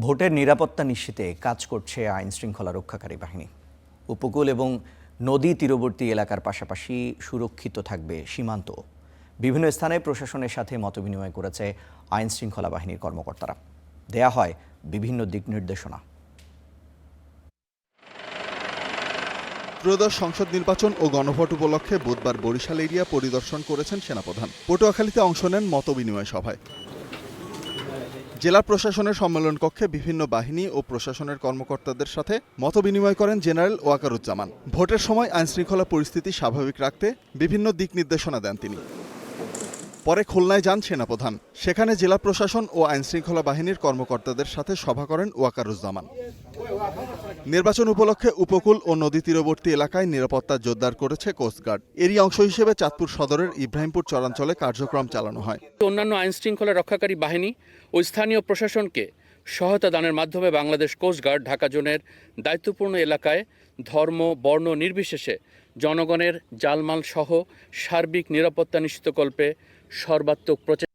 ভোটের নিরাপত্তা নিশ্চিতে কাজ করছে আইন শৃঙ্খলা রক্ষাকারী বাহিনী। উপকূল এবং নদী তীরবর্তী এলাকার পাশাপাশি সুরক্ষিত থাকবে সীমান্ত। বিভিন্ন স্থানে প্রশাসনের সাথে মতবিনিময় করেছে আইন শৃঙ্খলা বাহিনীর কর্মকর্তারা। দেয়া হয় বিভিন্ন দিক নির্দেশনা। ত্রয়োদশ সংসদ নির্বাচন ও গণভোট উপলক্ষে বুধবার বরিশাল এরিয়া পরিদর্শন করেছেন সেনাপ্রধান। পটুয়াখালীতে অংশ নেন মতবিনিময় সভায়। জেলা প্রশাসনের সম্মেলন কক্ষে বিভিন্ন বাহিনী ও প্রশাসনের কর্মকর্তাদের সাথে মতবিনিময় করেন জেনারেল ওয়াকারুজ্জামান। ভোটের সময় আইনশৃঙ্খলা পরিস্থিতি স্বাভাবিক রাখতে বিভিন্ন দিক নির্দেশনা দেন তিনি। পরে খুলনায় যান সেনাপ্রধান। সেখানে জেলা প্রশাসন ও আইনশৃঙ্খলা বাহিনীর কর্মকর্তাদের সাথে সভা করেন ওয়াকারুজ্জামান। নির্বাচন উপলক্ষে উপকূল ও নদী তীরবর্তী এলাকায় নিরাপত্তা জোরদার করেছে কোস্টগার্ড। এরই অংশ হিসেবে চাঁদপুর সদরের ইব্রাহিমপুর চরাঞ্চলে কার্যক্রম চালানো হয়। অন্যান্য আইনশৃঙ্খলা রক্ষাকারী বাহিনী ও স্থানীয় প্রশাসনকে সহায়তা দানের মাধ্যমে বাংলাদেশ কোস্টগার্ড ঢাকা জোনের দায়িত্বপূর্ণ এলাকায় ধর্ম বর্ণ নির্বিশেষে জনগণের জালমাল সহ সার্বিক নিরাপত্তা নিশ্চিতকল্পে সর্বাত্মক প্রচেষ্টা